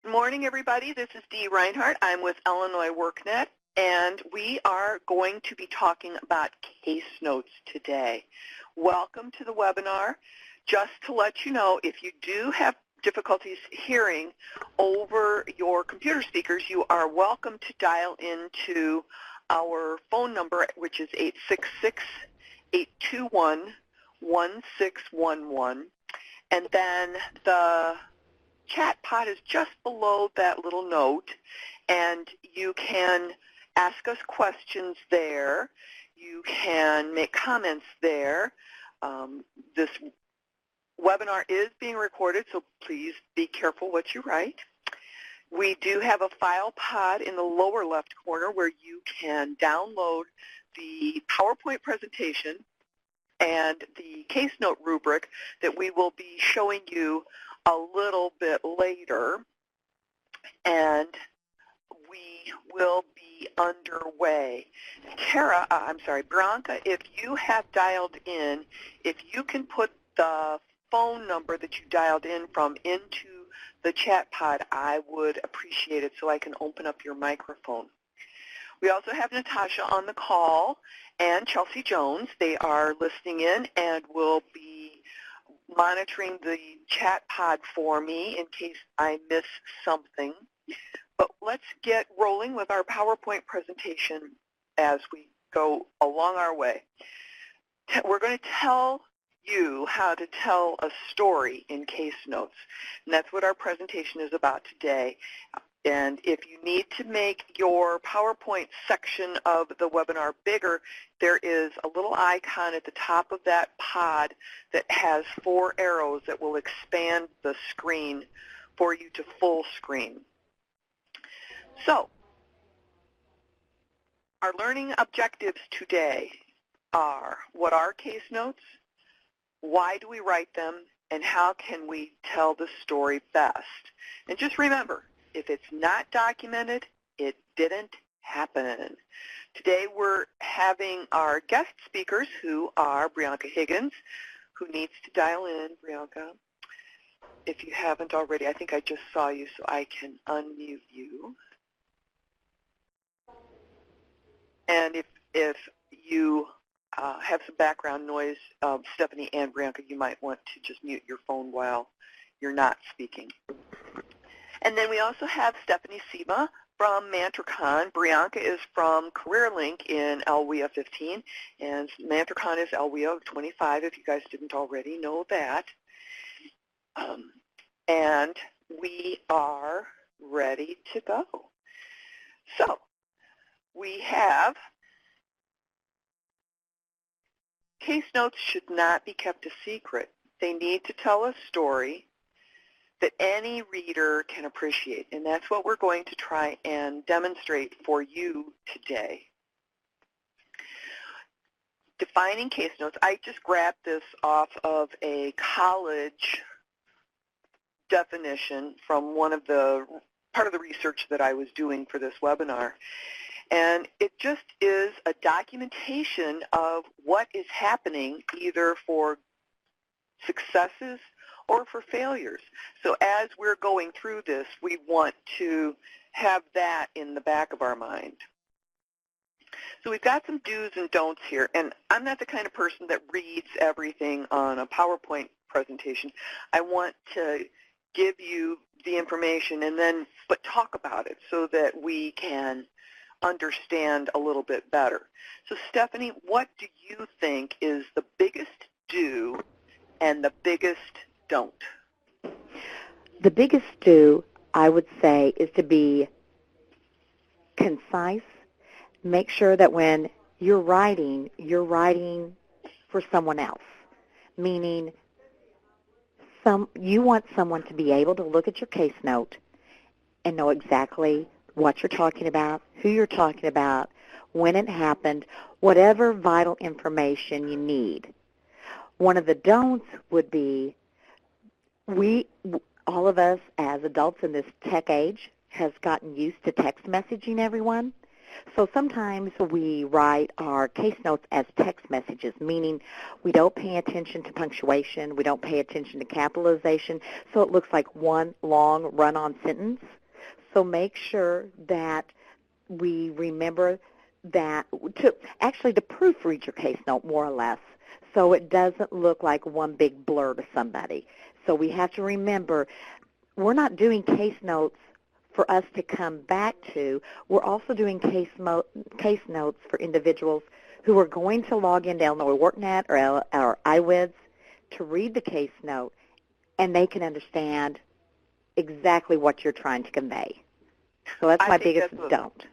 Morning, everybody. This is Dee Reinhardt. I'm with Illinois WorkNet, and we are going to be talking about case notes today. Welcome to the webinar. Just to let you know, if you do have difficulties hearing over your computer speakers, you are welcome to dial into our phone number, which is 866-821-1611, and then the chat pod is just below that little note, and you can ask us questions there. You can make comments there. This webinar is being recorded, so please be careful what you write. We do have a file pod in the lower left corner where you can download the PowerPoint presentation and the case note rubric that we will be showing you a little bit later, and we will be underway. Bianca, if you have dialed in, if you can put the phone number that you dialed in from into the chat pod, I would appreciate it so I can open up your microphone. We also have Natasha on the call and Chelsea Jones. They are listening in and will be monitoring the chat pod for me in case I miss something. But let's get rolling with our PowerPoint presentation as we go along our way. We're going to tell you how to tell a story in case notes, and that's what our presentation is about today. And if you need to make your PowerPoint section of the webinar bigger, there is a little icon at the top of that pod that has 4 arrows that will expand the screen for you to full screen. So, our learning objectives today are: what are case notes? Why do we write them? And how can we tell the story best? And just remember, if it's not documented, it didn't happen. Today we're having our guest speakers, who are Bianca Higgins, who needs to dial in. Bianca, if you haven't already, I think I just saw you, so I can unmute you. And if you have some background noise, Stephanie and Bianca, you might want to just mute your phone while you're not speaking. And then we also have Stephanie Sema from Mantricon. Bianca is from CareerLink in LWIA 15, and Mantricon is LWIA 25, if you guys didn't already know that. And we are ready to go. So we have case notes should not be kept a secret. They need to tell a story that any reader can appreciate, and that's what we're going to try and demonstrate for you today. Defining case notes, I just grabbed this off of a college definition from part of the research that I was doing for this webinar. And it just is a documentation of what is happening, either for successes or for failures. So as we're going through this, we want to have that in the back of our mind. So we've got some do's and don'ts here, and I'm not the kind of person that reads everything on a PowerPoint presentation. I want to give you the information but talk about it so that we can understand a little bit better. So Stephanie, what do you think is the biggest do and the biggest don't? The biggest do, I would say, is to be concise. Make sure that when you're writing for someone else, meaning you want someone to be able to look at your case note and know exactly what you're talking about, who you're talking about, when it happened, whatever vital information you need. One of the don'ts would be all of us as adults in this tech age has gotten used to text messaging everyone. So sometimes we write our case notes as text messages, meaning we don't pay attention to punctuation, we don't pay attention to capitalization, so it looks like one long run-on sentence. So make sure that we remember that to proofread your case note more or less so it doesn't look like one big blur to somebody. So we have to remember we're not doing case notes for us to come back to. We're also doing case notes for individuals who are going to log in down the workNet or IWDS to read the case note, and they can understand exactly what you're trying to convey. So that's my biggest don't.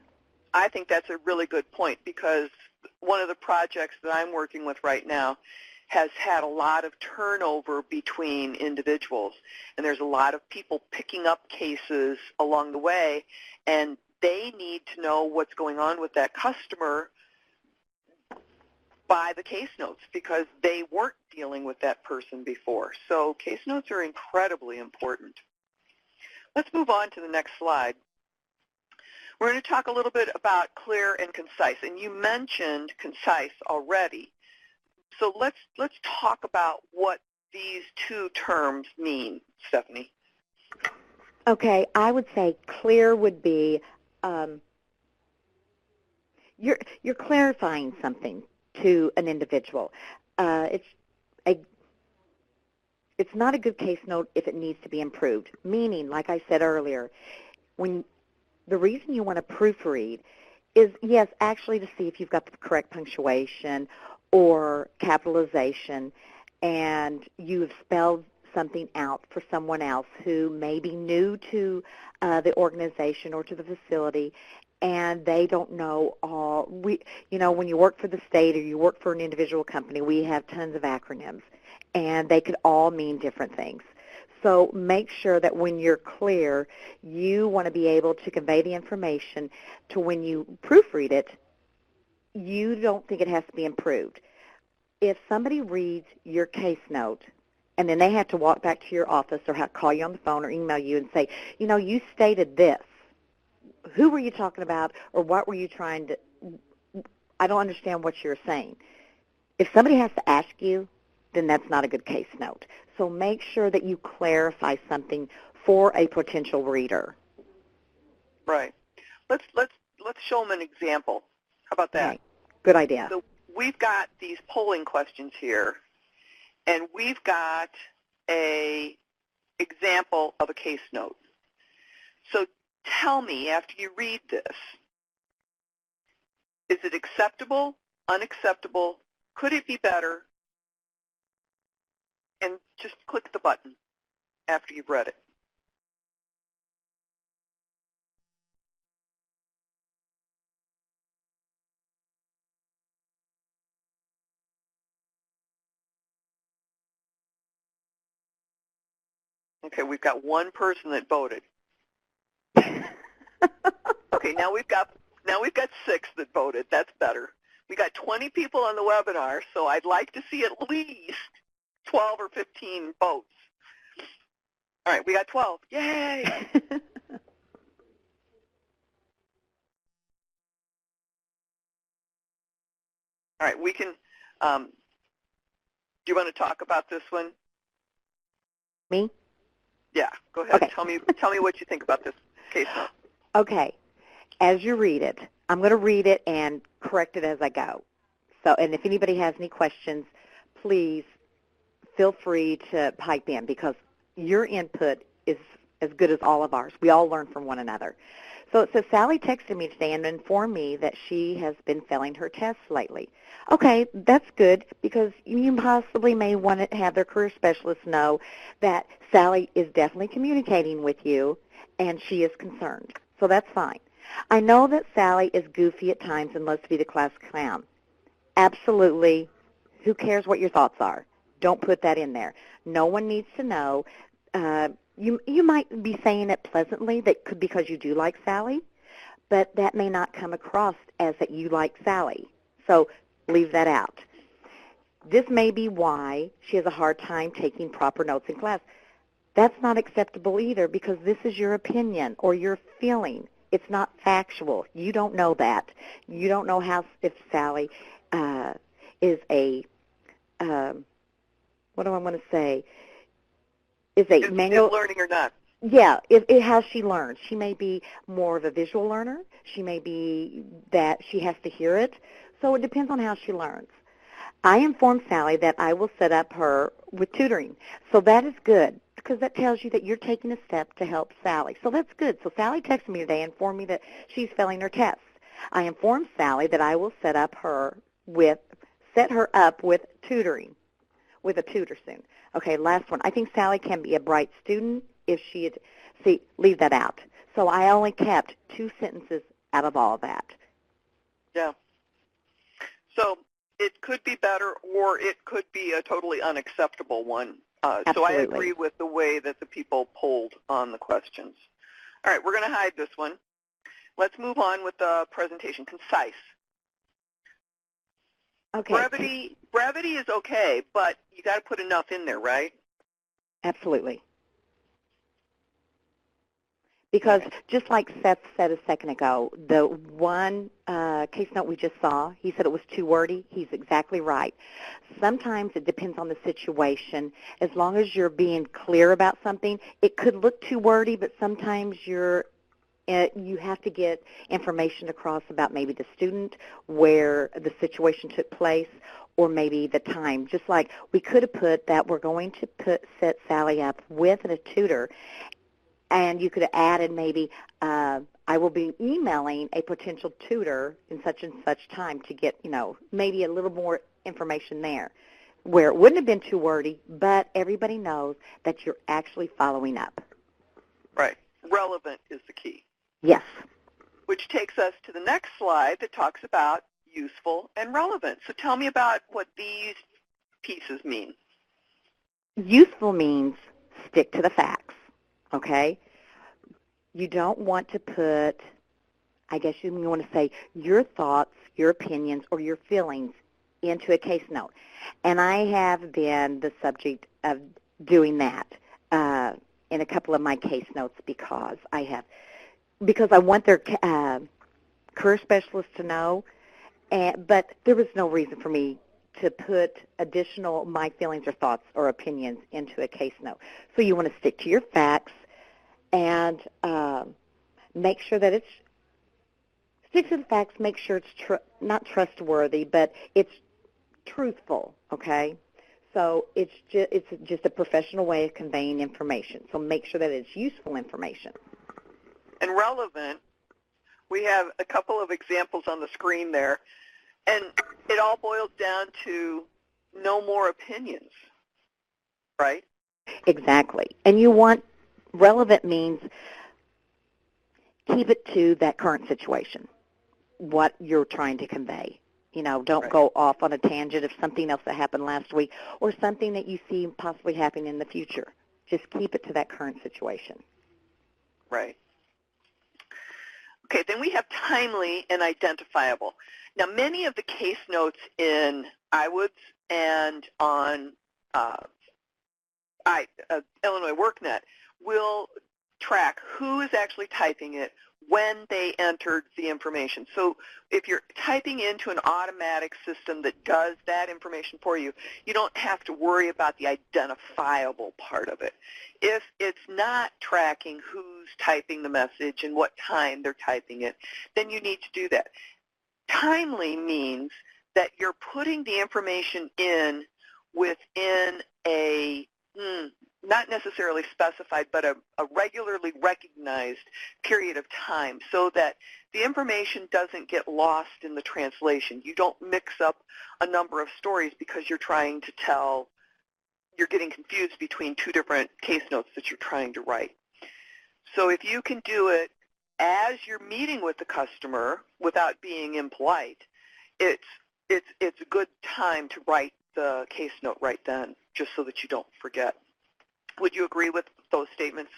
I think that's a really good point, because one of the projects that I'm working with right now has had a lot of turnover between individuals, and there's a lot of people picking up cases along the way, and they need to know what's going on with that customer by the case notes because they weren't dealing with that person before. So case notes are incredibly important. Let's move on to the next slide. We're going to talk a little bit about clear and concise, and you mentioned concise already. So let's talk about what these two terms mean, Stephanie. Okay, I would say clear would be you're clarifying something to an individual. It's not a good case note if it needs to be improved. Meaning, like I said earlier, the reason you want to proofread is, yes, actually to see if you've got the correct punctuation or capitalization, and you've spelled something out for someone else who may be new to the organization or to the facility, and they don't know all. When you work for the state or you work for an individual company, we have tons of acronyms, and they could all mean different things. So make sure that when you're clear, you want to be able to convey the information to when you proofread it, you don't think it has to be improved. If somebody reads your case note and then they have to walk back to your office or call you on the phone or email you and say, you stated this. Who were you talking about, or what were you trying to – I don't understand what you're saying. If somebody has to ask you, then that's not a good case note. So make sure that you clarify something for a potential reader. Right. Let's show them an example. How about that? Okay. Good idea. So we've got these polling questions here, and we've got a example of a case note. So tell me, after you read this, is it acceptable, unacceptable, could it be better? And just click the button after you've read it. Okay, we've got one person that voted. Okay, now we've got 6 that voted. That's better. We got 20 people on the webinar, so I'd like to see at least 12 or 15 votes. All right, we got 12. Yay! All right, we can, do you want to talk about this one? Me? Yeah, go ahead. Okay. Tell me what you think about this case note. Okay. As you read it, I'm going to read it and correct it as I go. So, and if anybody has any questions, please feel free to pipe in because your input is as good as all of ours. We all learn from one another. So it says, Sally texted me today and informed me that she has been failing her tests lately. Okay, that's good because you possibly may want to have their career specialist know that Sally is definitely communicating with you and she is concerned. So that's fine. I know that Sally is goofy at times and loves to be the class clown. Absolutely. Who cares what your thoughts are? Don't put that in there. No one needs to know. You might be saying it pleasantly because you do like Sally, but that may not come across as that you like Sally. So leave that out. This may be why she has a hard time taking proper notes in class. That's not acceptable either because this is your opinion or your feeling. It's not factual. You don't know that. You don't know how if Sally is a what do I want to say? Is manual is learning or not? Yeah, how she learns. She may be more of a visual learner. She may be that she has to hear it. So it depends on how she learns. I informed Sally that I will set up her with tutoring. So that is good because that tells you that you're taking a step to help Sally. So that's good. So Sally texted me today and informed me that she's failing her tests. I informed Sally that I will set her up with tutoring, with a tutor soon. Okay, last one. I think Sally can be a bright student if she had, leave that out. So I only kept 2 sentences out of all that. Yeah. So it could be better or it could be a totally unacceptable one. So I agree with the way that the people polled on the questions. All right, we're going to hide this one. Let's move on with the presentation. Concise. Okay. Brevity is okay, but you got to put enough in there, right? Absolutely. Because just like Seth said a second ago, the one case note we just saw, he said it was too wordy. He's exactly right. Sometimes it depends on the situation. As long as you're being clear about something, it could look too wordy, but sometimes you have to get information across about maybe the student, where the situation took place, or maybe the time. Just like we could have put that we're going to set Sally up with a tutor, and you could have added maybe, I will be emailing a potential tutor in such and such time to get, maybe a little more information there, where it wouldn't have been too wordy, but everybody knows that you're actually following up. Right. Relevant is the key. Yes. Which takes us to the next slide that talks about useful and relevant. So tell me about what these pieces mean. Useful means stick to the facts, okay? You don't want to put, I guess you want to say, your thoughts, your opinions, or your feelings into a case note. And I have been the subject of doing that in a couple of my case notes because I want their career specialist to know, but there was no reason for me to put additional my feelings or thoughts or opinions into a case note. So you want to stick to your facts and make sure that stick to the facts, make sure it's not trustworthy, but it's truthful, okay? So it's just a professional way of conveying information. So make sure that it's useful information. And relevant, we have a couple of examples on the screen there, and it all boils down to no more opinions, right? Exactly. And relevant means keep it to that current situation, what you're trying to convey. Don't go off on a tangent of something else that happened last week or something that you see possibly happening in the future. Just keep it to that current situation. Right. Okay, then we have timely and identifiable. Now, many of the case notes in IWDS and on Illinois workNet will track who is actually typing it when they entered the information. So if you're typing into an automatic system that does that information for you, you don't have to worry about the identifiable part of it. If it's not tracking who's typing the message and what time they're typing it, then you need to do that. Timely means that you're putting the information in within a not necessarily specified, but a regularly recognized period of time so that the information doesn't get lost in the translation. You don't mix up a number of stories because you're trying to you're getting confused between 2 different case notes that you're trying to write. So if you can do it as you're meeting with the customer without being impolite, it's a good time to write the case note right then, just so that you don't forget. Would you agree with those statements?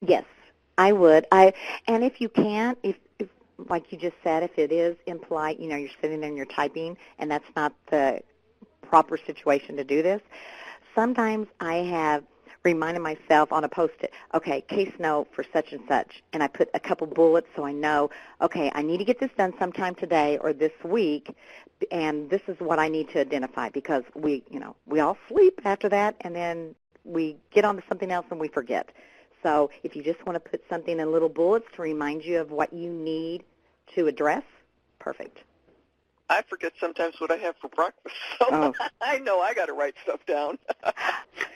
Yes, I would. And if you can't, if like you just said, if it is impolite, you're sitting there and you're typing, and that's not the proper situation to do this, sometimes I have reminding myself on a Post-it, okay, case note for such and such, and I put a couple bullets so I know, okay, I need to get this done sometime today or this week, and this is what I need to identify, because we all sleep after that, and then we get on to something else and we forget. So if you just want to put something in little bullets to remind you of what you need to address, perfect. I forget sometimes what I have for breakfast, so Oh. I know I got to write stuff down.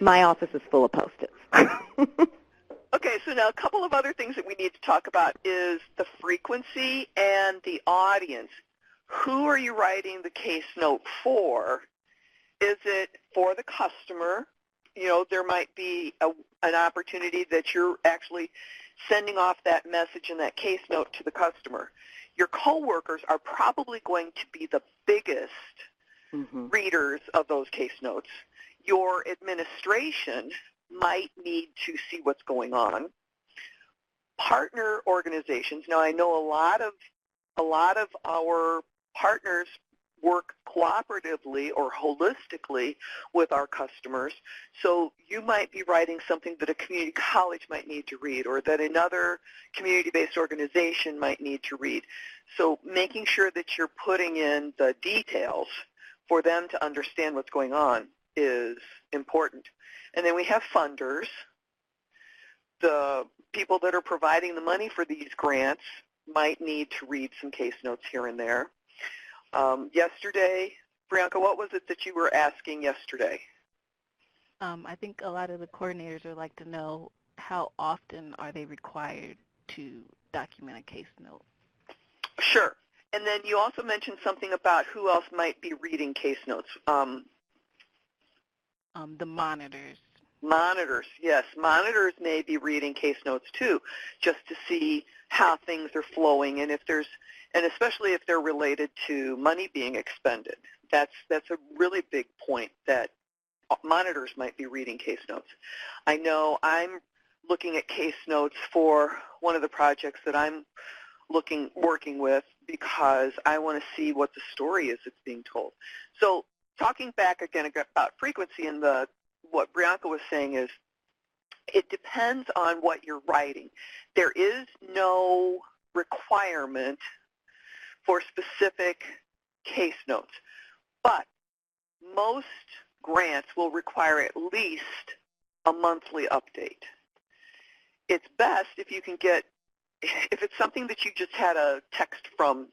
My office is full of Post-its. Okay, so now a couple of other things that we need to talk about is the frequency and the audience. Who are you writing the case note for? Is it for the customer? You know, there might be an opportunity that you're actually sending off that message in that case note to the customer. Your coworkers are probably going to be the biggest readers of those case notes. Your administration might need to see what's going on. Partner organizations. Now, I know a lot of our partners work cooperatively or holistically with our customers. So you might be writing something that a community college might need to read, or that another community-based organization might need to read. So making sure that you're putting in the details for them to understand what's going on is important. And then we have funders. The people that are providing the money for these grants might need to read some case notes here and there. Yesterday, Brianka, what was it that you were asking yesterday? I think a lot of the coordinators would like to know how often are they required to document a case note? Sure. And then you also mentioned something about who else might be reading case notes. The monitors. Monitors, yes. Monitors may be reading case notes too, just to see how things are flowing, and especially if they're related to money being expended. That's a really big point, that monitors might be reading case notes. I know I'm looking at case notes for one of the projects that I'm working with, because I want to see what the story is that's being told. So talking back again about frequency, and what Brianka was saying is, it depends on what you're writing. There is no requirement for specific case notes, but most grants will require at least a monthly update. It's best if you can get, if it's something that you just had a text from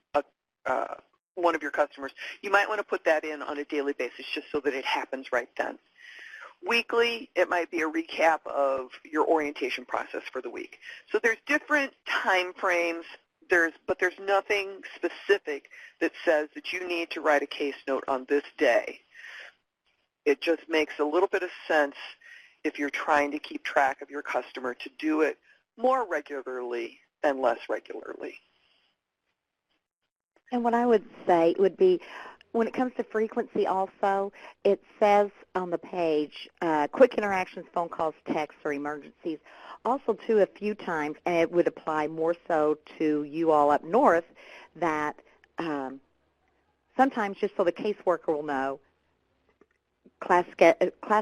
one of your customers, you might want to put that in on a daily basis just so that it happens right then. Weekly, it might be a recap of your orientation process for the week. So there's different time frames, but there's nothing specific that says that you need to write a case note on this day. It just makes a little bit of sense if you're trying to keep track of your customer to do it more regularly than less regularly. And what I would say would be, when it comes to frequency also, it says on the page, quick interactions, phone calls, texts, or emergencies. Also, too, a few times, and it would apply more so to you all up north, that sometimes, just so the caseworker will know, class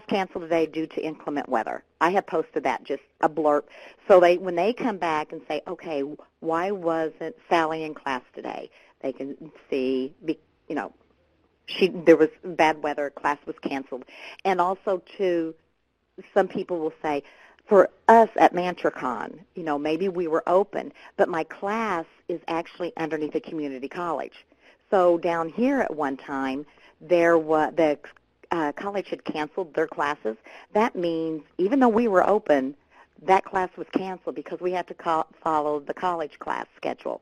canceled today due to inclement weather. I have posted that, just a blurb. So when they come back and say, okay, why wasn't Sally in class today? They can see, there was bad weather, class was canceled. And also, too, some people will say, for us at Mantracon, maybe we were open, but my class is actually underneath a community college. So down here at one time, the college had canceled their classes. That means even though we were open, that class was canceled because we had to follow the college class schedule.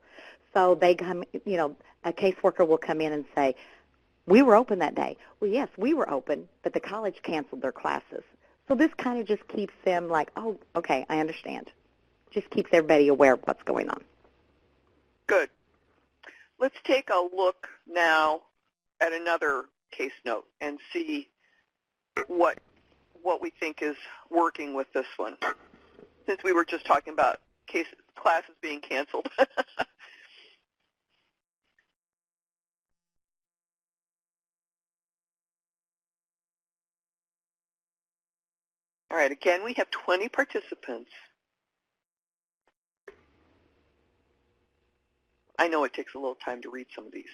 So they come, a caseworker will come in and say, we were open that day. Well, yes, we were open, but the college canceled their classes. So this kind of just keeps them like, oh, okay, I understand. Just keeps everybody aware of what's going on. Good. Let's take a look now at another case note and see what we think is working with this one, since we were just talking about classes being canceled. All right, again, we have 20 participants. I know it takes a little time to read some of these.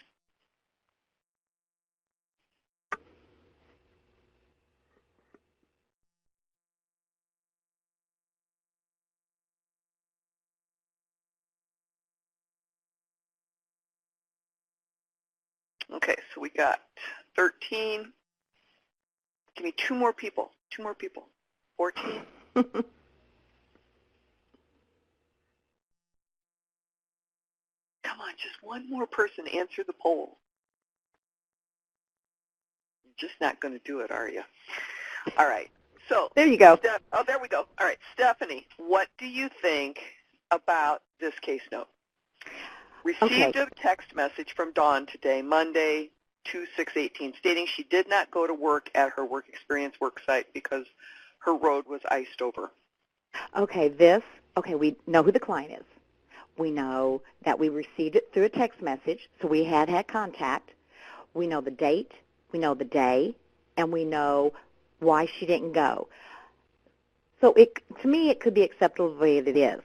Okay, so we got 13. Give me two more people. 14. Come on, just one more person answer the poll. You're just not going to do it, are you? All right. So There you go. Oh, there we go. All right, Stephanie, what do you think about this case note? Received a text message from Dawn today, Monday, 2/6/18, stating she did not go to work at her work experience work site because her road was iced over. Okay, we know who the client is. We know that we received it through a text message, so we had contact. We know the date, we know the day, and we know why she didn't go. So to me, it could be acceptable the way that it is.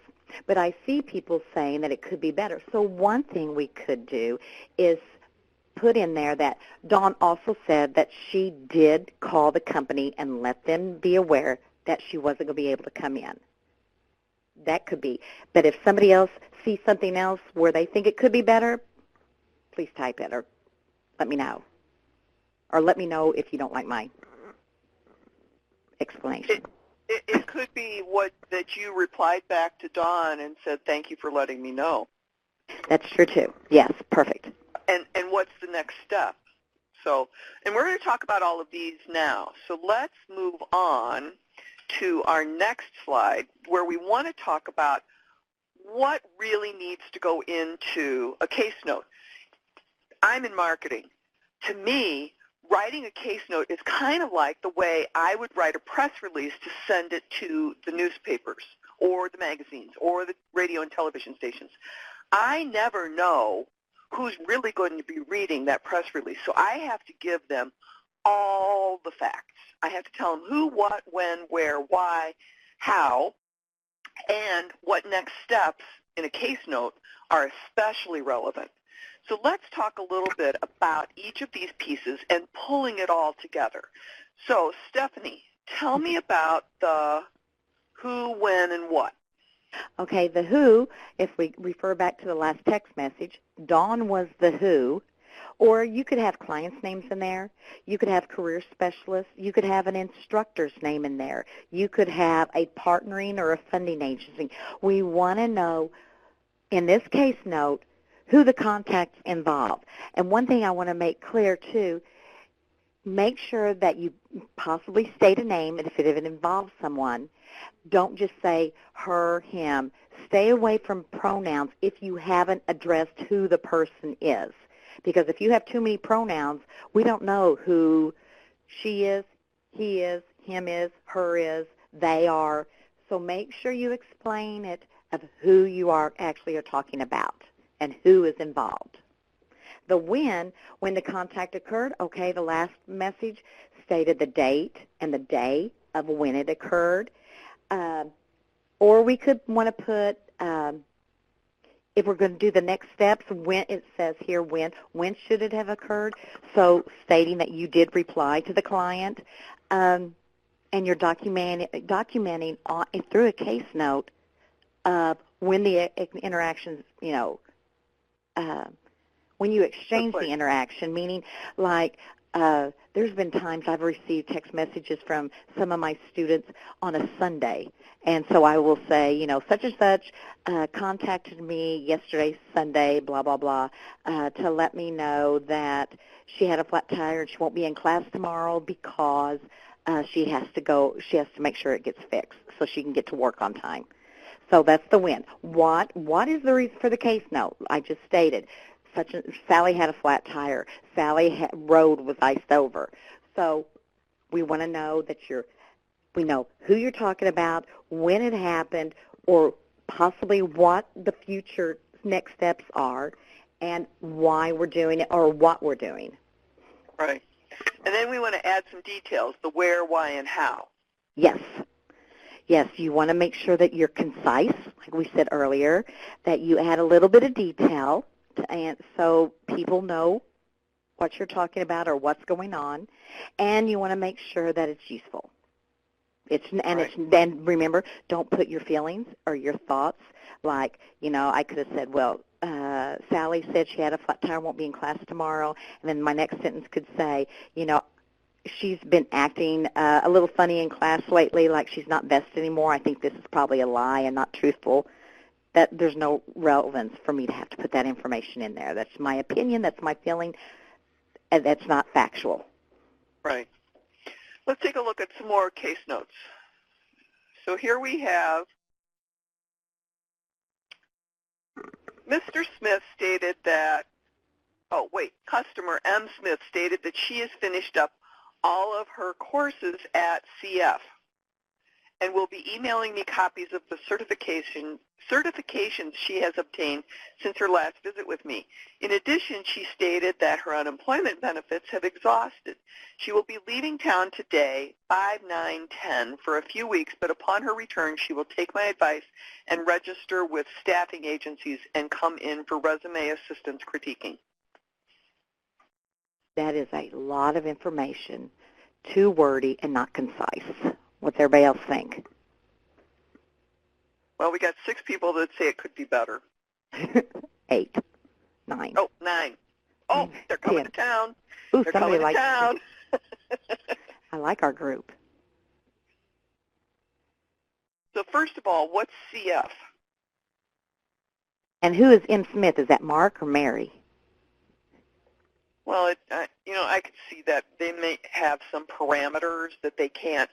But I see people saying that it could be better. So one thing we could do is put in there that Dawn also said that she did call the company and let them be aware that she wasn't going to be able to come in. That could be. But if somebody else sees something else where they think it could be better, please type it or let me know. Or let me know if you don't like my explanation. It could be that you replied back to Dawn and said, thank you for letting me know. That's true, too. Yes, perfect. And what's the next step? So, and we're going to talk about all of these now. So let's move on to our next slide where we want to talk about what really needs to go into a case note. I'm in marketing. To me, writing a case note is kind of like the way I would write a press release to send it to the newspapers or the magazines or the radio and television stations. I never know who's really going to be reading that press release, so I have to give them all the facts. I have to tell them who, what, when, where, why, how, and what next steps in a case note are especially relevant. So let's talk a little bit about each of these pieces and pulling it all together. So Stephanie, tell me about the who, when, and what. Okay, the who, if we refer back to the last text message, Dawn was the who, or you could have clients' names in there. You could have career specialists. You could have an instructor's name in there. You could have a partnering or a funding agency. We want to know, in this case note, who the contacts involve. And one thing I want to make clear, too, make sure that you possibly state a name, and if it involves someone, don't just say her, him. Stay away from pronouns if you haven't addressed who the person is. Because if you have too many pronouns, we don't know who she is, he is, him is, her is, they are. So make sure you explain it of who you are talking about and who is involved. The when the contact occurred, okay, the last message stated the date and the day of when it occurred. Or we could want to put, if we're going to do the next steps, when it says here when should it have occurred? So stating that you did reply to the client, and you're documenting through a case note when the interactions, when you exchange the interaction, meaning like there's been times I've received text messages from some of my students on a Sunday, and so I will say, such and such contacted me yesterday, Sunday, blah, blah, blah, to let me know that she had a flat tire and she won't be in class tomorrow because she has to make sure it gets fixed so she can get to work on time. So that's the when. What is the reason for the case note? I just stated. Sally had a flat tire. Road was iced over. So we want to know that we know who you're talking about, when it happened, or possibly what the future next steps are, and why we're doing it or what we're doing. Right. And then we want to add some details, the where, why, and how. Yes. Yes, you want to make sure that you're concise, like we said earlier, that you add a little bit of detail so people know what you're talking about or what's going on, and you want to make sure that it's useful. Then remember, don't put your feelings or your thoughts like, I could have said, well, Sally said she had a flat tire, won't be in class tomorrow, and then my next sentence could say, she's been acting a little funny in class lately, like she's not vested anymore. I think this is probably a lie and not truthful. That there's no relevance for me to have to put that information in there. That's my opinion. That's my feeling. And that's not factual. Right. Let's take a look at some more case notes. So here we have Mr. Smith stated that, customer M. Smith stated that she has finished up all of her courses at CF and will be emailing me copies of the certifications she has obtained since her last visit with me. In addition, she stated that her unemployment benefits have exhausted. She will be leaving town today, 5/9/10, for a few weeks, but upon her return, she will take my advice and register with staffing agencies and come in for resume assistance critiquing. That is a lot of information, too wordy and not concise. What's everybody else think? Well, we got 6 people that say it could be better. 8, 9. Oh, 9. Oh, they're coming 10. to town. Ooh, They're somebody coming to town. I like our group. So first of all, what's CF? And who is M. Smith? Is that Mark or Mary? Well, I could see that they may have some parameters that they can't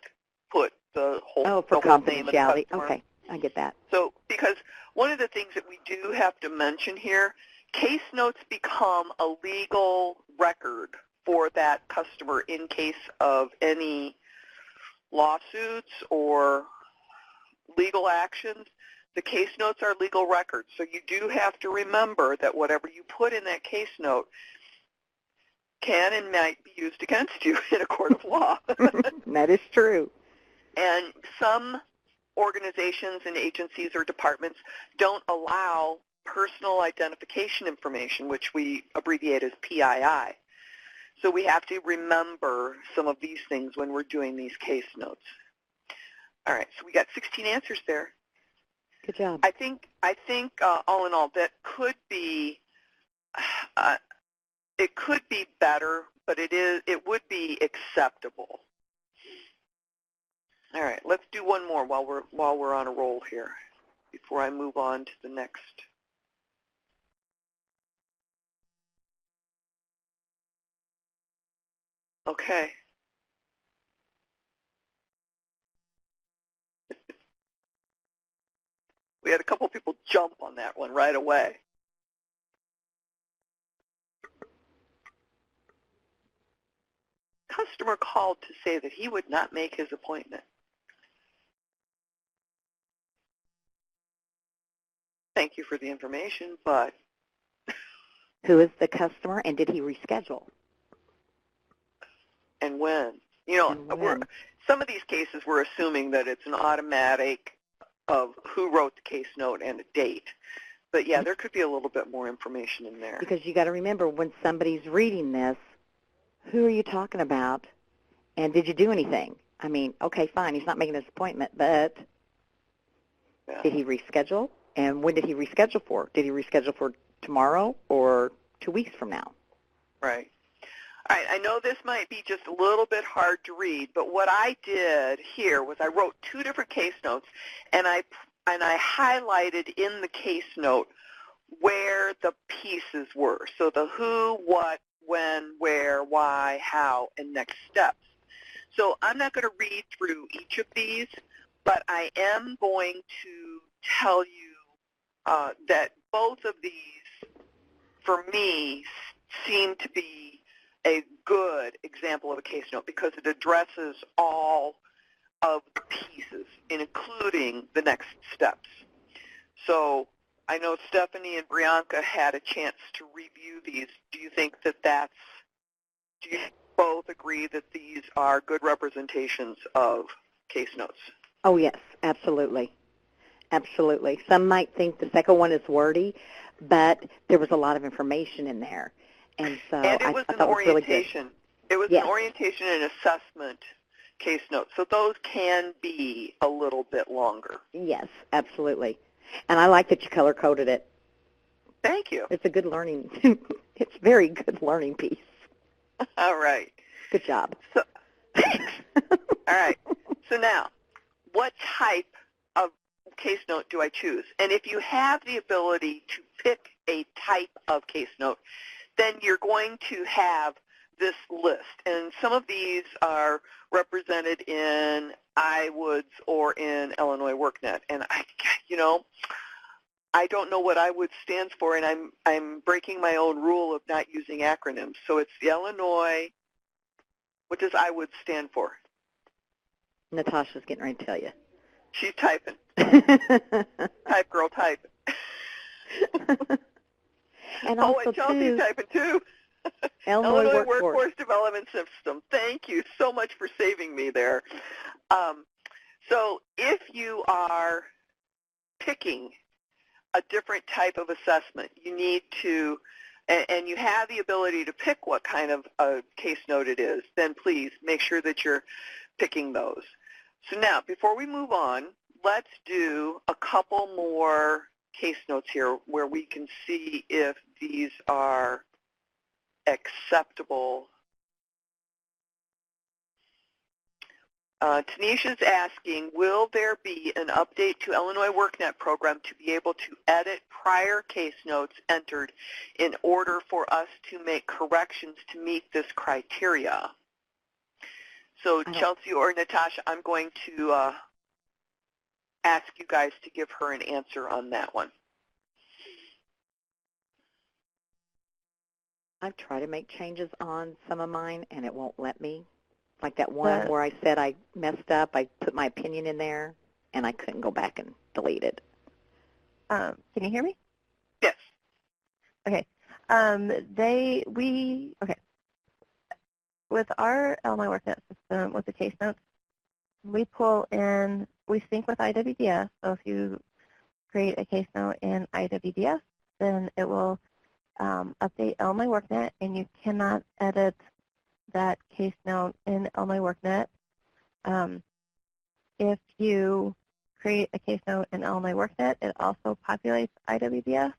put the whole Oh, for the whole name of the confidentiality. customer. Okay, I get that. So because one of the things that we do have to mention here, case notes become a legal record for that customer in case of any lawsuits or legal actions. The case notes are legal records, so you do have to remember that whatever you put in that case note can and might be used against you in a court of law. That is true. And some organizations and agencies or departments don't allow personal identification information, which we abbreviate as PII. So we have to remember some of these things when we're doing these case notes. All right, so we got 16 answers there. Good job. I think all in all, that could be it could be better, but it would be acceptable. All right, let's do one more while we're on a roll here before I move on to the next. Okay. We had a couple people jump on that one right away. Customer called to say that he would not make his appointment. Thank you for the information, but... Who is the customer, and did he reschedule? And when? Some of these cases we're assuming that it's an automatic of who wrote the case note and a date. But yeah, there could be a little bit more information in there. Because you got to remember, when somebody's reading this, who are you talking about, and did you do anything? I mean, okay, fine, he's not making his appointment, but did he reschedule? And when did he reschedule for? Did he reschedule for tomorrow or 2 weeks from now? Right. All right, I know this might be just a little bit hard to read, but what I did here was I wrote 2 different case notes, and I highlighted in the case note where the pieces were. So the who, what, when, where, why, how, and next steps. So I'm not going to read through each of these, but I am going to tell you that both of these, for me, seem to be a good example of a case note because it addresses all of the pieces, including the next steps. So I know Stephanie and Brianka had a chance to review these. Do you think that do you both agree that these are good representations of case notes? Oh, yes, absolutely. Absolutely. Some might think the second one is wordy, but there was a lot of information in there. And so And it I was thought an it was really good. orientation. It was an Yes. orientation and assessment case note. So those can be a little bit longer. Yes, absolutely. And I like that you color-coded it. Thank you. It's a good learning. It's a very good learning piece. All right. Good job. So, thanks. All right. So now, what type of case note do I choose? And if you have the ability to pick a type of case note, then you're going to have this list. And some of these are represented in IWDS or in Illinois WorkNet. And I don't know what IWDS stands for, and I'm breaking my own rule of not using acronyms. So it's the Illinois. What does IWDS stand for? Natasha's getting ready to tell you. She's typing. Type, girl, type. And oh, also, and Chelsea's too, typing, too. Illinois Workforce Development System. Thank you so much for saving me there. So if you are picking a different type of assessment, you need to, and you have the ability to pick what kind of a case note it is, then please make sure that you're picking those. So now, before we move on, let's do a couple more case notes here where we can see if these are acceptable. Tanisha's asking, will there be an update to Illinois WorkNet program to be able to edit prior case notes entered in order for us to make corrections to meet this criteria? So Chelsea or Natasha, I'm going to ask you guys to give her an answer on that one. I've tried to make changes on some of mine, and it won't let me. Like that one where I said I messed up, I put my opinion in there, and I couldn't go back and delete it. Can you hear me? Yes. Okay. Okay. With our Illinois WorkNet system, with the case notes, we sync with IWDS. So if you create a case note in IWDS, then it will update Illinois WorkNet, and you cannot edit that case note in Illinois WorkNet. If you create a case note in Illinois WorkNet, it also populates IWDS.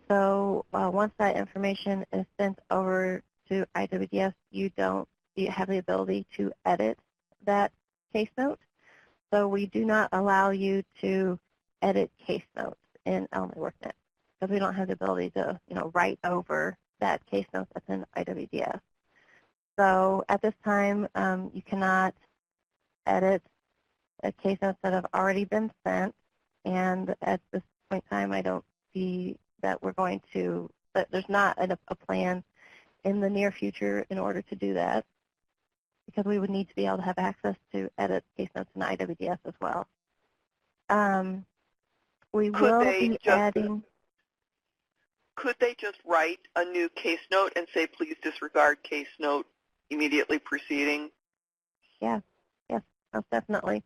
So once that information is sent over to IWDS, you have the ability to edit that case note. So we do not allow you to edit case notes in Illinois WorkNet because we don't have the ability to, write over that case note that's in IWDS. So at this time, you cannot edit case notes that have already been sent. And at this point in time, I don't see that there's not a plan in the near future in order to do that, because we would need to be able to have access to edit case notes in IWDS as well. We will be adding. Could they just write a new case note and say, please disregard case note immediately preceding? Yeah, yes, most definitely.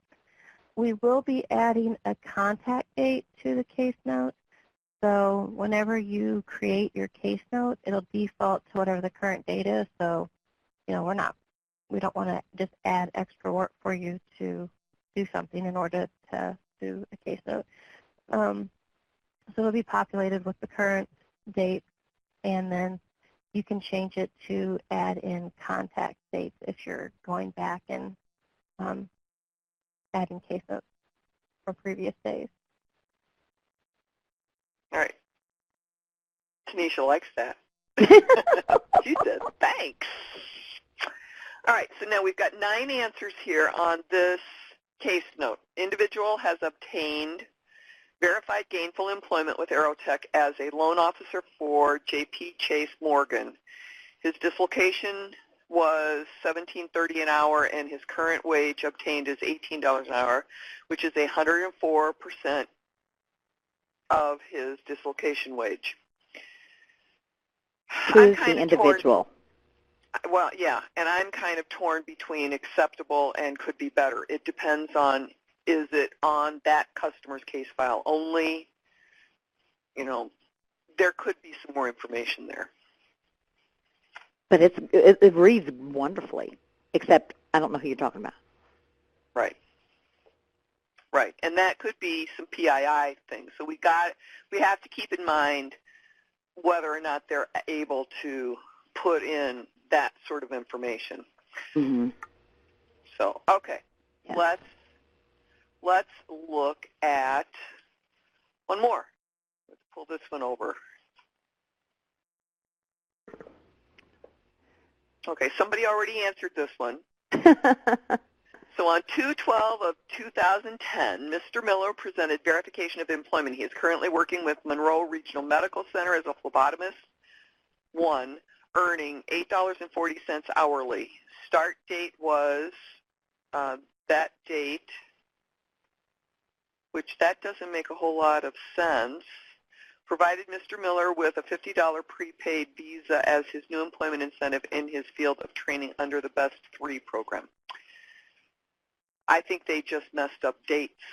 We will be adding a contact date to the case note. So whenever you create your case note, it'll default to whatever the current date is. So, we don't want to just add extra work for you to do something in order to do a case note. So it'll be populated with the current date, and then you can change it to add in contact dates if you're going back and adding case notes from previous days. All right. Tanisha likes that. She says, thanks. All right, so now we've got 9 answers here on this case note. Individual has obtained verified gainful employment with Aerotech as a loan officer for J.P. Chase Morgan. His dislocation was $17.30 an hour, and his current wage obtained is $18 an hour, which is 104% of his dislocation wage. Who's the individual? Well, yeah, and I'm kind of torn between acceptable and could be better. It depends on Is it on that customer's case file only? You know, there could be some more information there. But it reads wonderfully, except I don't know who you're talking about. Right. Right, and that could be some PII things. So we have to keep in mind whether or not they're able to put in that sort of information. Mm-hmm. So, okay, Yeah. let's look at one more. Let's pull this one over. Okay, somebody already answered this one. So on 2/12 of 2010, Mr. Miller presented verification of employment. He is currently working with Monroe Regional Medical Center as a phlebotomist, 1, earning $8.40 hourly. Start date was that date, which that doesn't make a whole lot of sense. Provided Mr. Miller with a $50 prepaid visa as his new employment incentive in his field of training under the Best 3 program. I think they just messed up dates.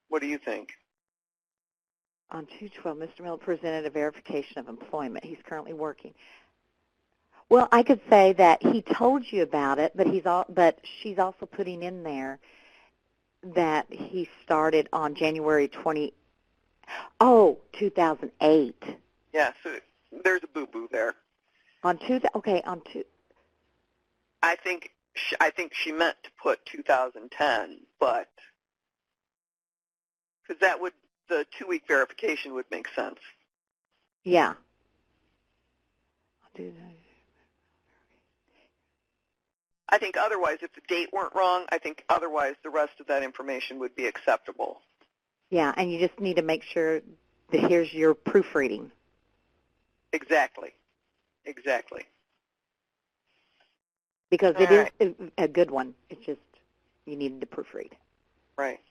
What do you think? On 2/12, Mr. Miller presented a verification of employment. He's currently working. Well, I could say that he told you about it, but she's also putting in there that he started on January 2008. Yeah, so there's a boo-boo there. On two. I think she meant to put 2010, but because the 2-week verification would make sense. Yeah. I think otherwise, if the date weren't wrong, I think otherwise the rest of that information would be acceptable. Yeah, and you just need to make sure that here's your proofreading. Exactly. Because it is a good one. It's just you needed to proofread. Right.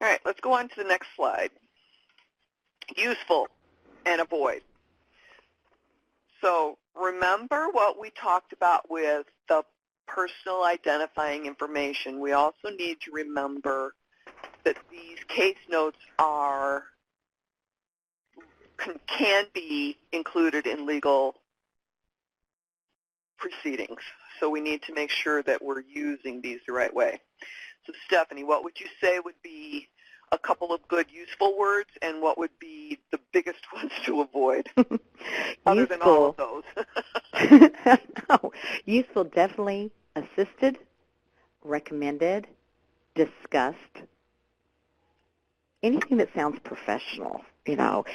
All right, let's go on to the next slide. Useful and avoid. So remember what we talked about with the personal identifying information. We also need to remember that these case notes can be included in legal proceedings. So we need to make sure that we're using these the right way. So Stephanie, what would you say would be a couple of good useful words, and what would be the biggest ones to avoid, other than all of those? No, useful, definitely assisted, recommended, discussed, anything that sounds professional,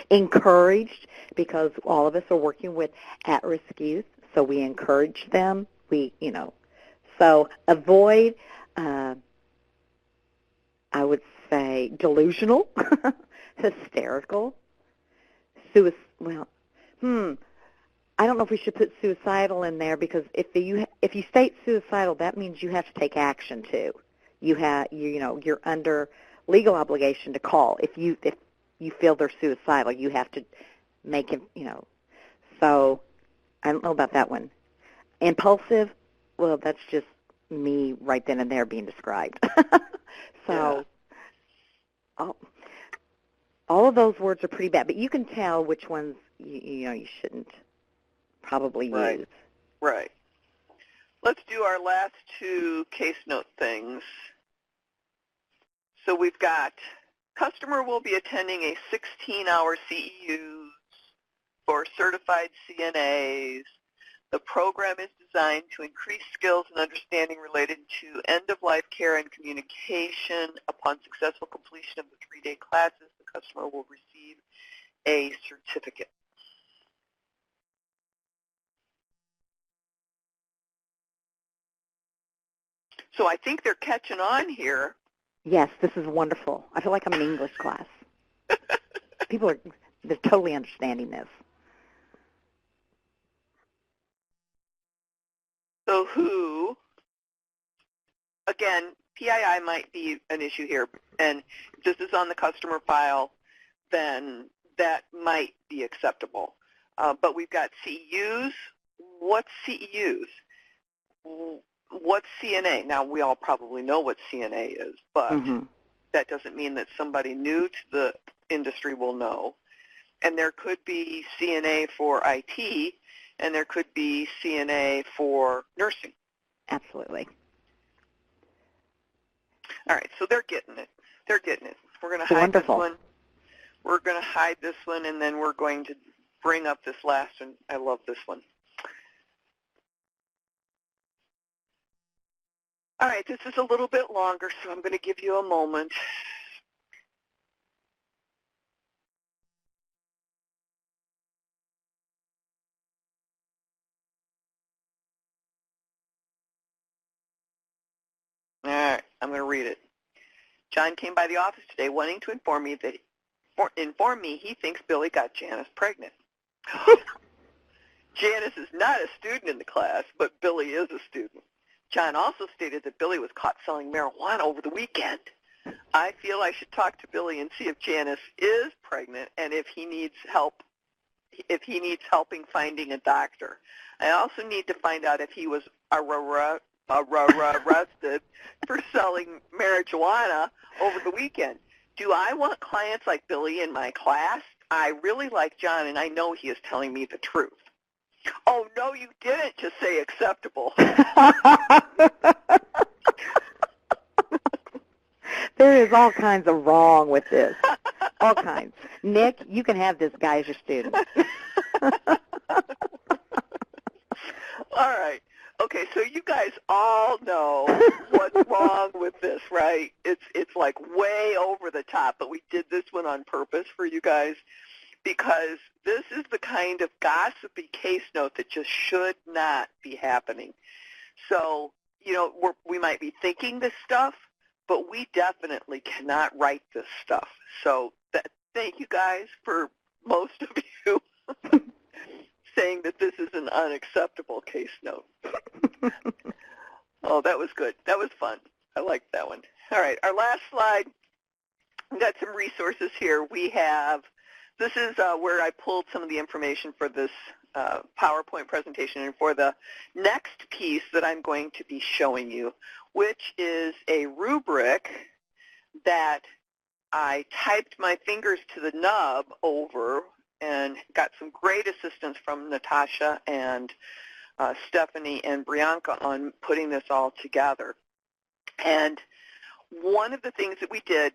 encouraged, because all of us are working with at-risk youth, so we encourage them. So avoid, I would say, delusional, hysterical, I don't know if we should put suicidal in there, because if you state suicidal, that means you have to take action too. You're under legal obligation to call. If you feel they're suicidal, you have to make him, So I don't know about that one. Impulsive, well, that's just me right then and there being described. So all of those words are pretty bad, but you can tell which ones you shouldn't probably use. Right. Let's do our last 2 case note things. So we've got customer will be attending a 16-hour CEUs for certified CNAs. The program is designed to increase skills and understanding related to end-of-life care and communication. Upon successful completion of the 3-day classes, the customer will receive a certificate. So I think they're catching on here. Yes, this is wonderful. I feel like I'm in English class. They're totally understanding this. So who, again, PII might be an issue here, and if this is on the customer file, then that might be acceptable. But we've got CEUs. What's CEUs? what's CNA? Now, we all probably know what CNA is, but that doesn't mean that somebody new to the industry will know. And there could be CNA for IT, and there could be CNA for nursing. Absolutely. All right, so they're getting it. They're getting it. We're going to hide this one. We're going to hide this one, and then we're going to bring up this last one. I love this one. All right, this is a little bit longer, so I'm going to give you a moment. All right, I'm going to read it. John came by the office today wanting to inform me he thinks Billy got Janice pregnant. Janice is not a student in the class, but Billy is a student. John also stated that Billy was caught selling marijuana over the weekend. I feel I should talk to Billy and see if Janice is pregnant and if he needs helping finding a doctor. I also need to find out if he was arrested for selling marijuana over the weekend. Do I want clients like Billy in my class? I really like John, and I know he is telling me the truth. Oh, no, you didn't just say acceptable. There is all kinds of wrong with this. All kinds. Nick, you can have this guy as your student. All right. Okay, so you guys all know what's wrong with this, right? It's like way over the top, but we did this one on purpose for you guys because this is the kind of gossipy case note that just should not be happening. So, you know, we might be thinking this stuff, but we definitely cannot write this stuff. So thank you guys for most of you saying that this is an unacceptable case note. Oh, that was good. That was fun. I liked that one. All right, our last slide, we've got some resources here. This is where I pulled some of the information for this PowerPoint presentation and for the next piece that I'm going to be showing you, which is a rubric that I typed my fingers to the nub over and got some great assistance from Natasha and Stephanie and Brianka on putting this all together. And one of the things that we did,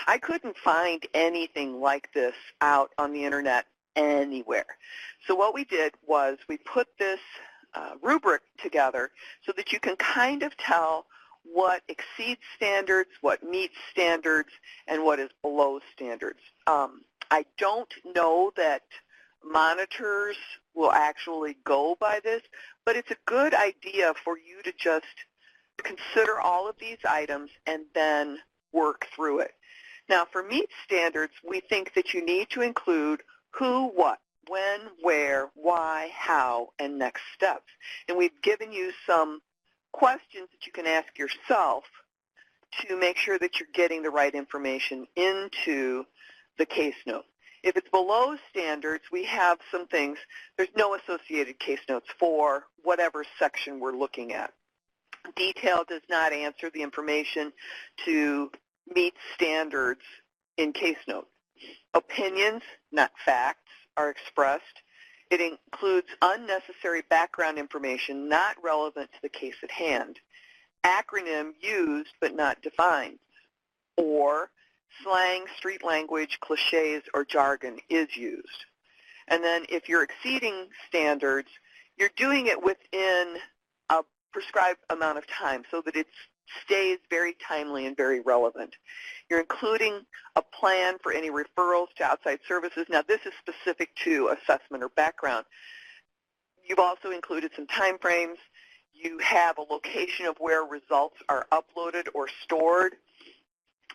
I couldn't find anything like this out on the Internet anywhere. So what we did was we put this rubric together so that you can kind of tell what exceeds standards, what meets standards, and what is below standards. I don't know that monitors will actually go by this, but it's a good idea for you to just consider all of these items and then work through it. Now, for meet standards, we think that you need to include who, what, when, where, why, how, and next steps. And we've given you some questions that you can ask yourself to make sure that you're getting the right information into the case note. If it's below standards, we have some things. There's no associated case notes for whatever section we're looking at. Detail does not answer the information to meet standards in case note. Opinions, not facts, are expressed. It includes unnecessary background information not relevant to the case at hand. Acronym used but not defined. Or slang, street language, cliches, or jargon is used. And then if you're exceeding standards, you're doing it within a prescribed amount of time so that it stays very timely and very relevant. You're including a plan for any referrals to outside services. Now, this is specific to assessment or background. You've also included some time frames. You have a location of where results are uploaded or stored.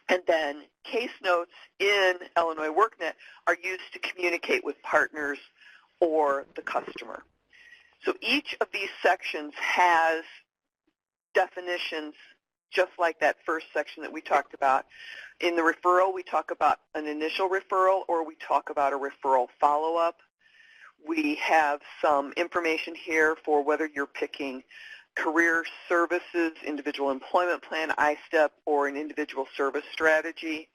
And then case notes in Illinois WorkNet are used to communicate with partners or the customer. So each of these sections has definitions just like that first section that we talked about. In the referral, we talk about an initial referral or we talk about a referral follow-up. We have some information here for whether you're picking career services, individual employment plan, I-STEP, or an individual service strategy.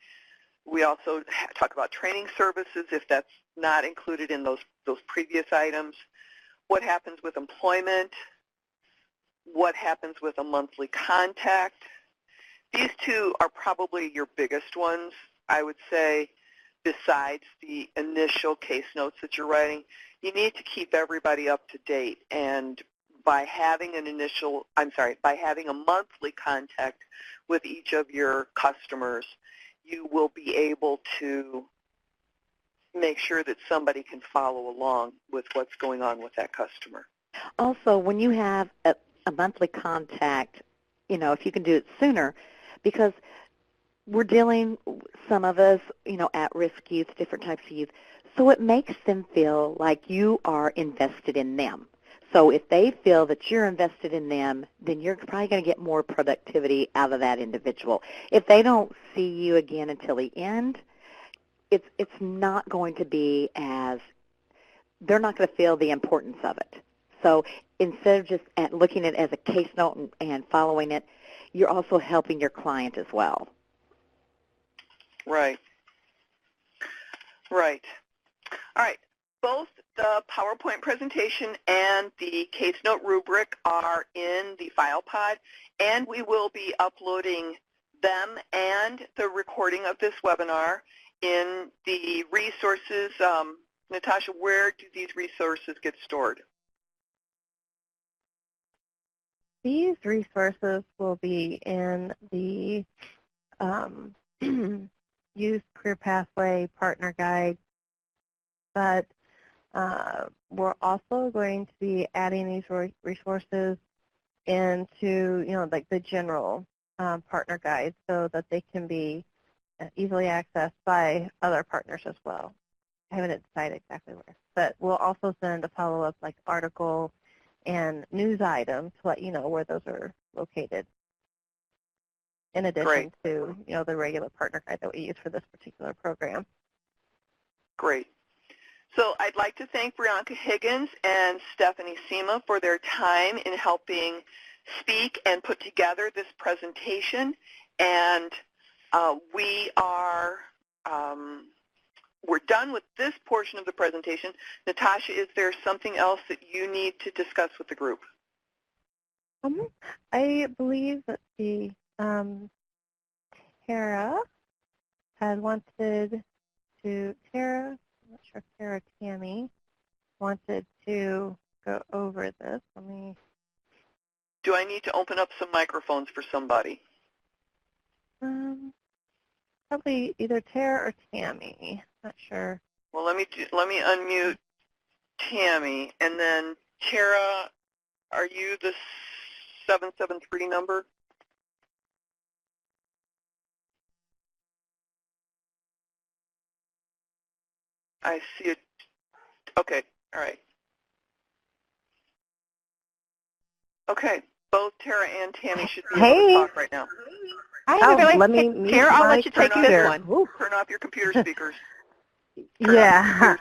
We also talk about training services if that's not included in those previous items. What happens with employment? What happens with a monthly contact? These two are probably your biggest ones, I would say, besides the initial case notes that you're writing. You need to keep everybody up to date, and by having by having a monthly contact with each of your customers, you will be able to make sure that somebody can follow along with what's going on with that customer. Also, when you have a monthly contact, if you can do it sooner, because we're dealing, some of us, at-risk youth, different types of youth, so it makes them feel like you are invested in them. So if they feel that you're invested in them, then you're probably going to get more productivity out of that individual. If they don't see you again until the end, it's not going to be they're not going to feel the importance of it. So instead of just looking at it as a case note and following it, you're also helping your client as well. Right. Right. All right. Both the PowerPoint presentation and the case note rubric are in the file pod, and we will be uploading them and the recording of this webinar in the resources. Natasha, where do these resources get stored? These resources will be in the Youth Career Pathway Partner Guide, but we're also going to be adding these resources into, like the general partner guide so that they can be easily accessed by other partners as well. I haven't decided exactly where, but we'll also send a follow-up like article and news item to let you know where those are located, in addition to, the regular partner guide that we use for this particular program. Great. So I'd like to thank Brianka Higgins and Stephanie Sema for their time in helping speak and put together this presentation. And we're done with this portion of the presentation. Natasha, is there something else that you need to discuss with the group? I believe that Tara had wanted to, I'm not sure if Tara or Tammy wanted to go over this. Do I need to open up some microphones for somebody? Probably either Tara or Tammy. Not sure. Well, let me unmute Tammy, and then Tara, are you the 773 number? I see it. Okay, all right. Okay, both Tara and Tammy should be able to talk right now. Let me mute Tara, I'll let you take this one. Turn off your computer speakers. Yeah,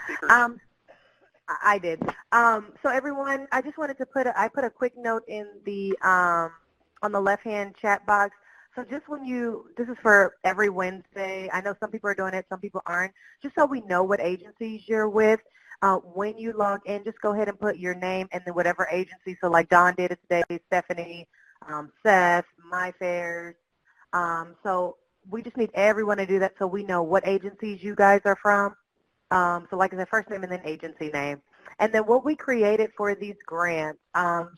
I did. So everyone, I just wanted to I put a quick note in the on the left-hand chat box. So just this is for every Wednesday. I know some people are doing it, some people aren't. Just so we know what agencies you're with, when you log in, just go ahead and put your name and then whatever agency. So like Dawn did it today, Stephanie, Seth, MyFairs. So we just need everyone to do that so we know what agencies you guys are from. So like I said, first name and then agency name. And then what we created for these grants,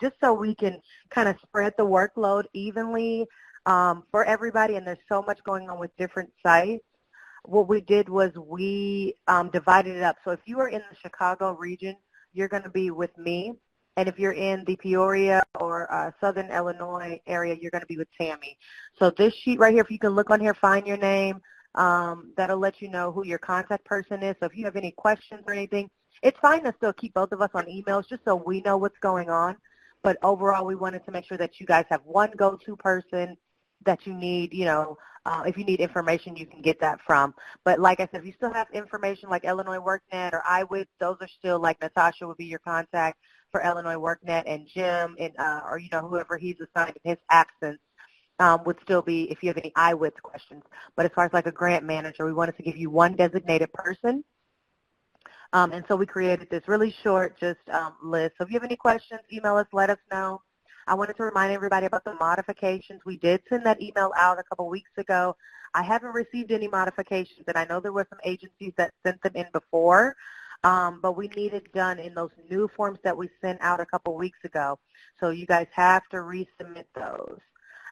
just so we can kind of spread the workload evenly for everybody, and there's so much going on with different sites, what we did was we divided it up. So if you are in the Chicago region, you're going to be with me. And if you're in the Peoria or Southern Illinois area, you're going to be with Tammy. So this sheet right here, if you can look on here, find your name, that'll let you know who your contact person is. So if you have any questions or anything, it's fine to still keep both of us on emails just so we know what's going on. But overall, we wanted to make sure that you guys have one go-to person that you need, if you need information, you can get that from. But like I said, if you still have information like Illinois WorkNet or IWDS, those are still, like Natasha would be your contact for Illinois WorkNet, and Jim, and or whoever he's assigned in his absence would still be if you have any IWDS questions. But as far as like a grant manager, we wanted to give you one designated person. And so we created this really short list. So if you have any questions, email us, let us know. I wanted to remind everybody about the modifications. We did send that email out a couple weeks ago. I haven't received any modifications, and I know there were some agencies that sent them in before, but we need it done in those new forms that we sent out a couple weeks ago. So you guys have to resubmit those.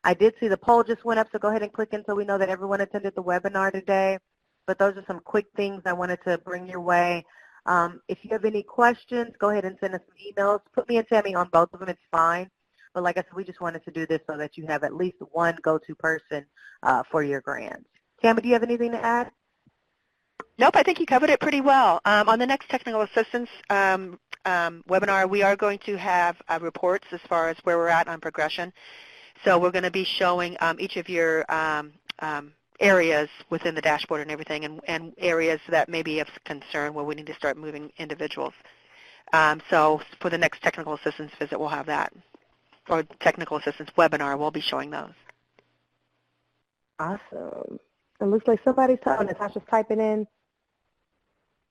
I did see the poll just went up, so go ahead and click in so we know that everyone attended the webinar today. But those are some quick things I wanted to bring your way. If you have any questions, go ahead and send us some emails. Put me and Tammy on both of them. It's fine. But like I said, we just wanted to do this so that you have at least one go-to person for your grants. Tammy, do you have anything to add? Nope, I think you covered it pretty well. On the next technical assistance webinar, we are going to have reports as far as where we're at on progression. So we're going to be showing each of your areas within the dashboard and everything, and areas that may be of concern where we need to start moving individuals. So for the next technical assistance visit, we'll have that. Or technical assistance webinar, we'll be showing those. Awesome. It looks like somebody's typing. Natasha's typing in.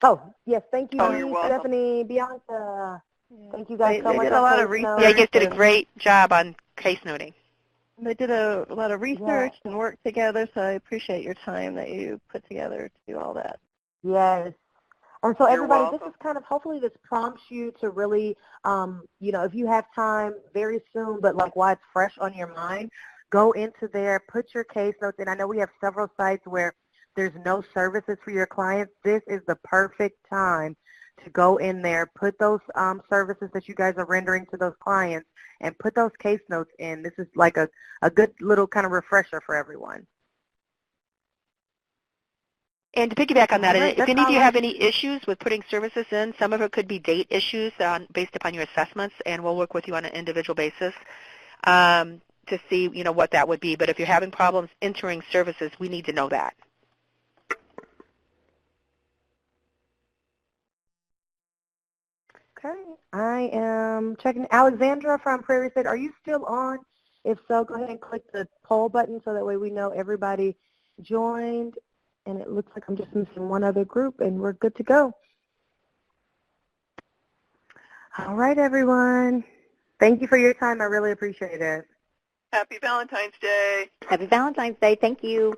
Oh, yes, thank you, Stephanie, Bianca. Thank you guys so much. They did a lot of research. Yeah, you guys did a great job on case noting. They did a lot of research and work together, so I appreciate your time that you put together to do all that. Yes. And so everybody, this is kind of, hopefully this prompts you to really, if you have time very soon, but like while it's fresh on your mind, go into there, put your case notes in. I know we have several sites where there's no services for your clients. This is the perfect time to go in there, put those services that you guys are rendering to those clients, and put those case notes in. This is like a good little kind of refresher for everyone. And to piggyback on that, if any of you have any issues with putting services in, some of it could be date issues based upon your assessments, and we'll work with you on an individual basis to see, what that would be. But if you're having problems entering services, we need to know that. Okay. I am checking. Alexandra from Prairie State, are you still on? If so, go ahead and click the poll button so that way we know everybody joined. And it looks like I'm just missing one other group, and we're good to go. All right, everyone. Thank you for your time. I really appreciate it. Happy Valentine's Day. Happy Valentine's Day. Thank you.